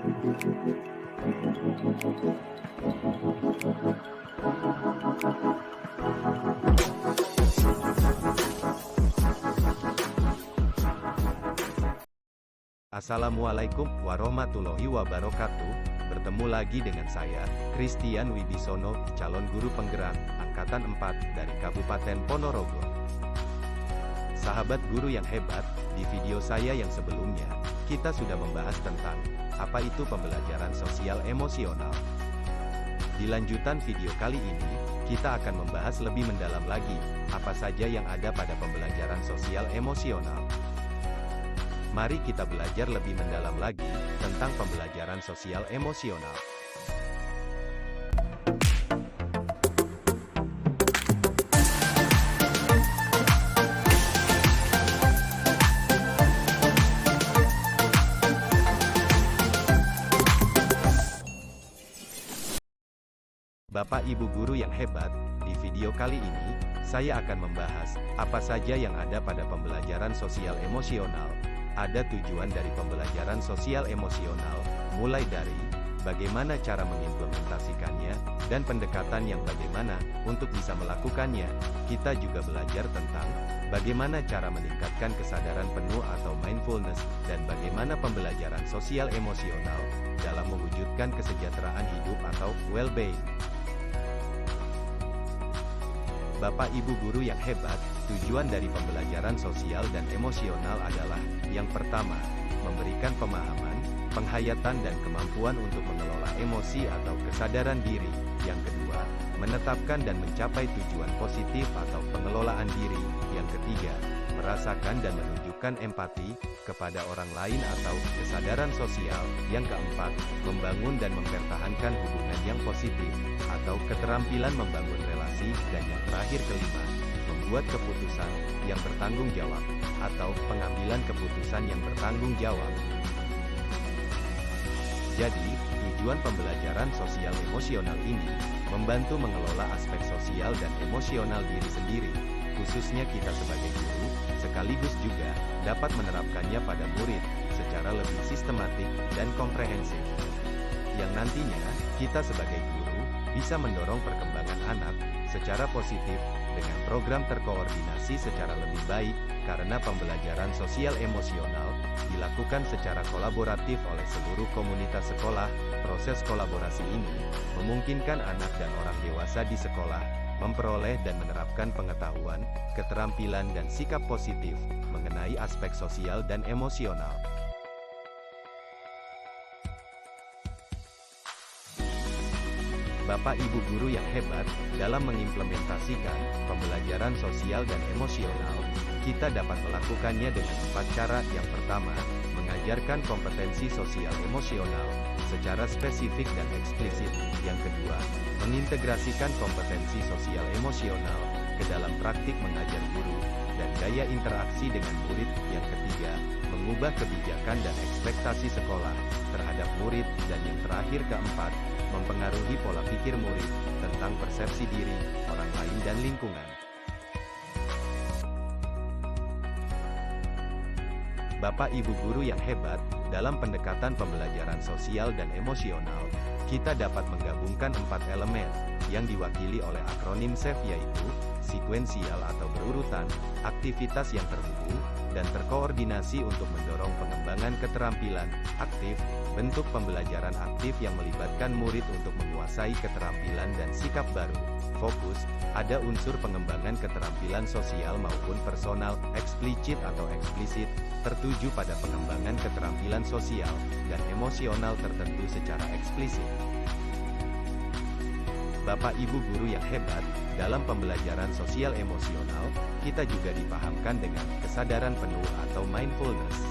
Assalamualaikum warahmatullahi wabarakatuh. Bertemu lagi dengan saya, Christian Wibisono, calon guru penggerak, Angkatan 4, dari Kabupaten Ponorogo. Sahabat guru yang hebat, di video saya yang sebelumnya, kita sudah membahas tentang, apa itu pembelajaran sosial emosional. Di lanjutan video kali ini, kita akan membahas lebih mendalam lagi, apa saja yang ada pada pembelajaran sosial emosional. Mari kita belajar lebih mendalam lagi tentang pembelajaran sosial emosional. Bapak Ibu guru yang hebat, di video kali ini, saya akan membahas apa saja yang ada pada pembelajaran sosial emosional. Ada tujuan dari pembelajaran sosial emosional, mulai dari bagaimana cara mengimplementasikannya, dan pendekatan yang bagaimana untuk bisa melakukannya. Kita juga belajar tentang bagaimana cara meningkatkan kesadaran penuh atau mindfulness, dan bagaimana pembelajaran sosial emosional dalam mewujudkan kesejahteraan hidup atau well-being. Bapak Ibu guru yang hebat, tujuan dari pembelajaran sosial dan emosional adalah, yang pertama, memberikan pemahaman, penghayatan dan kemampuan untuk mengelola emosi atau kesadaran diri. Yang kedua, menetapkan dan mencapai tujuan positif atau pengelolaan diri. Yang ketiga, merasakan dan menunjukkan empati kepada orang lain atau kesadaran sosial. Yang keempat, membangun dan mempertahankan hubungan yang positif atau keterampilan membangun relasi, dan yang terakhir kelima, membuat keputusan yang bertanggung jawab atau pengambilan keputusan yang bertanggung jawab. Jadi, tujuan pembelajaran sosial emosional ini membantu mengelola aspek sosial dan emosional diri sendiri, khususnya kita sebagai guru, sekaligus juga dapat menerapkannya pada murid secara lebih sistematik dan komprehensif. Yang nantinya, kita sebagai guru bisa mendorong perkembangan anak secara positif dengan program terkoordinasi secara lebih baik, karena pembelajaran sosial emosional dilakukan secara kolaboratif oleh seluruh komunitas sekolah. Proses kolaborasi ini memungkinkan anak dan orang dewasa di sekolah memperoleh dan menerapkan pengetahuan, keterampilan dan sikap positif mengenai aspek sosial dan emosional. Bapak Ibu guru yang hebat, dalam mengimplementasikan pembelajaran sosial dan emosional, kita dapat melakukannya dengan 4 cara. Yang pertama, mengajarkan kompetensi sosial emosional secara spesifik dan eksplisit. Yang kedua, mengintegrasikan kompetensi sosial emosional ke dalam praktik mengajar guru dan gaya interaksi dengan murid. Yang ketiga, mengubah kebijakan dan ekspektasi sekolah terhadap murid. Dan yang terakhir keempat, mempengaruhi pola pikir murid tentang persepsi diri, orang lain dan lingkungan. Bapak Ibu guru yang hebat, dalam pendekatan pembelajaran sosial dan emosional, kita dapat menggabungkan 4 elemen yang diwakili oleh akronim SAFE, yaitu sekuensial atau berurutan, aktivitas yang terhubung, dan terkoordinasi untuk mendorong pengembangan keterampilan. Aktif, bentuk pembelajaran aktif yang melibatkan murid untuk menguasai keterampilan dan sikap baru. Fokus, ada unsur pengembangan keterampilan sosial maupun personal. Eksplisit atau eksplisit, tertuju pada pengembangan keterampilan sosial dan emosional tertentu secara eksplisit. Bapak Ibu guru yang hebat, dalam pembelajaran sosial emosional, kita juga dipahamkan dengan kesadaran penuh atau mindfulness.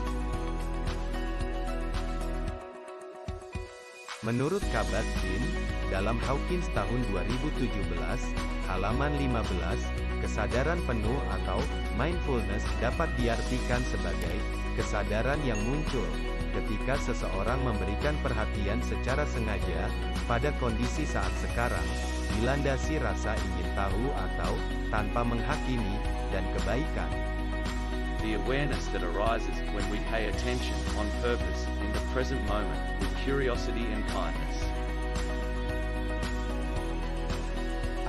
Menurut Kabat-Zinn, dalam Hawkins tahun 2017, halaman 15, kesadaran penuh atau mindfulness dapat diartikan sebagai kesadaran yang muncul ketika seseorang memberikan perhatian secara sengaja pada kondisi saat sekarang, dilandasi rasa ingin tahu atau tanpa menghakimi, dan kebaikan. the awareness that arises when we pay attention on purpose in the present moment with curiosity and kindness.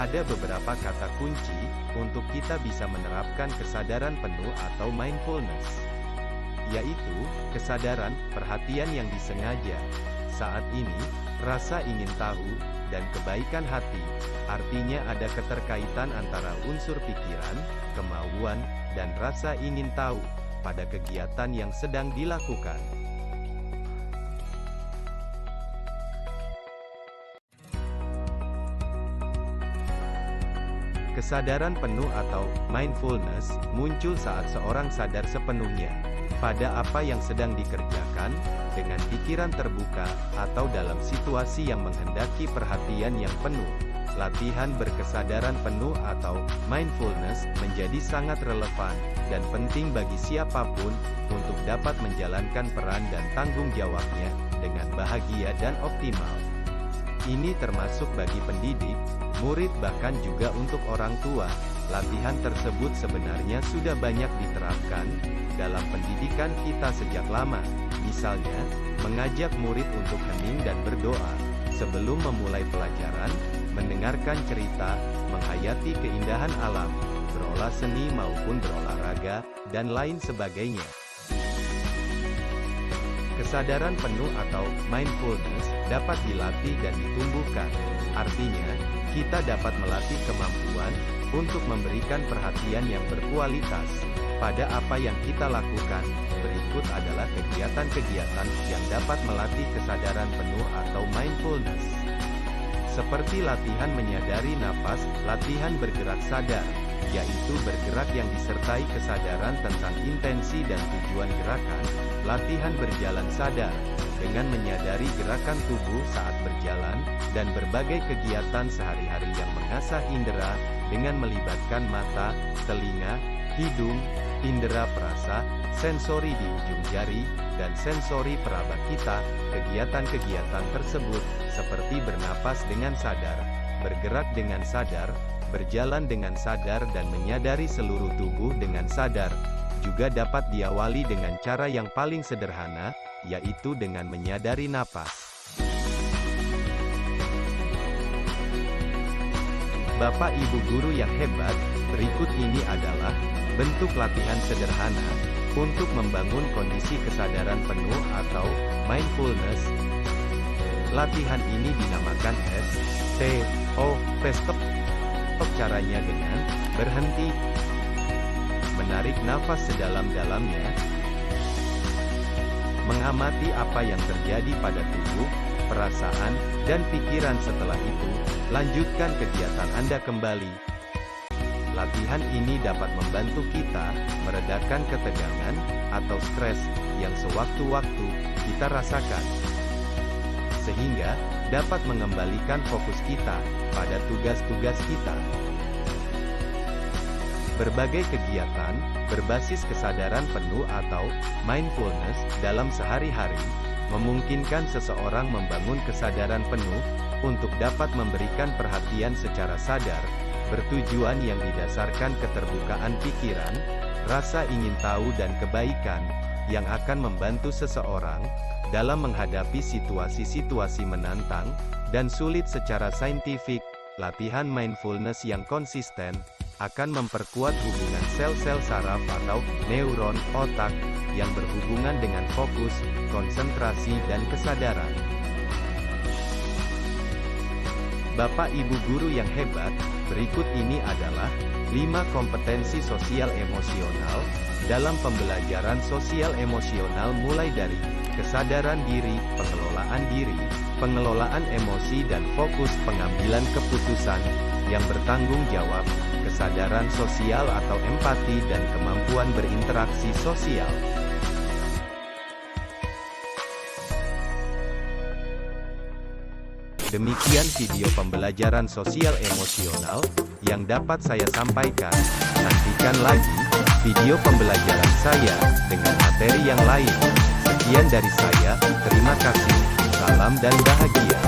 Ada beberapa kata kunci untuk kita bisa menerapkan kesadaran penuh atau mindfulness, yaitu kesadaran, perhatian yang disengaja. Saat ini, rasa ingin tahu, dan kebaikan hati, artinya ada keterkaitan antara unsur pikiran, kemauan, dan rasa ingin tahu pada kegiatan yang sedang dilakukan. Kesadaran penuh atau mindfulness muncul saat seorang sadar sepenuhnya pada apa yang sedang dikerjakan, dengan pikiran terbuka, atau dalam situasi yang menghendaki perhatian yang penuh. Latihan berkesadaran penuh atau mindfulness menjadi sangat relevan dan penting bagi siapapun untuk dapat menjalankan peran dan tanggung jawabnya dengan bahagia dan optimal. Ini termasuk bagi pendidik, murid, bahkan juga untuk orang tua. Latihan tersebut sebenarnya sudah banyak diterapkan dalam pendidikan kita sejak lama. Misalnya, mengajak murid untuk hening dan berdoa sebelum memulai pelajaran, mendengarkan cerita, menghayati keindahan alam, berolah seni maupun berolahraga, dan lain sebagainya. Kesadaran penuh atau mindfulness dapat dilatih dan ditumbuhkan. Artinya, kita dapat melatih kemampuan untuk memberikan perhatian yang berkualitas pada apa yang kita lakukan. Berikut adalah kegiatan-kegiatan yang dapat melatih kesadaran penuh atau mindfulness. Seperti latihan menyadari napas, latihan bergerak sadar, yaitu bergerak yang disertai kesadaran tentang intensi dan tujuan gerakan. Latihan berjalan sadar, dengan menyadari gerakan tubuh saat berjalan, dan berbagai kegiatan sehari-hari yang mengasah indera, dengan melibatkan mata, telinga, hidung, indera perasa, sensori di ujung jari, dan sensori peraba kita. Kegiatan-kegiatan tersebut, seperti bernapas dengan sadar, bergerak dengan sadar, berjalan dengan sadar dan menyadari seluruh tubuh dengan sadar, juga dapat diawali dengan cara yang paling sederhana, yaitu dengan menyadari napas. Bapak Ibu guru yang hebat, berikut ini adalah bentuk latihan sederhana untuk membangun kondisi kesadaran penuh atau mindfulness. Latihan ini dinamakan STOP. Stop. Caranya dengan berhenti, menarik nafas sedalam-dalamnya, mengamati apa yang terjadi pada tubuh, perasaan, dan pikiran. Setelah itu, lanjutkan kegiatan Anda kembali. Latihan ini dapat membantu kita meredakan ketegangan atau stres yang sewaktu-waktu kita rasakan, sehingga dapat mengembalikan fokus kita pada tugas-tugas kita. Berbagai kegiatan berbasis kesadaran penuh atau mindfulness dalam sehari-hari memungkinkan seseorang membangun kesadaran penuh untuk dapat memberikan perhatian secara sadar, bertujuan yang didasarkan keterbukaan pikiran, rasa ingin tahu dan kebaikan, yang akan membantu seseorang dalam menghadapi situasi-situasi menantang dan sulit secara saintifik. Latihan mindfulness yang konsisten akan memperkuat hubungan sel-sel saraf atau neuron otak yang berhubungan dengan fokus, konsentrasi, dan kesadaran. Bapak Ibu guru yang hebat, berikut ini adalah 5 kompetensi sosial emosional dalam pembelajaran sosial emosional, mulai dari kesadaran diri, pengelolaan emosi dan fokus pengambilan keputusan yang bertanggung jawab, kesadaran sosial atau empati dan kemampuan berinteraksi sosial. Demikian video pembelajaran sosial emosional yang dapat saya sampaikan. Nantikan lagi video pembelajaran saya dengan materi yang lain. Sekian dari saya, terima kasih, salam dan bahagia.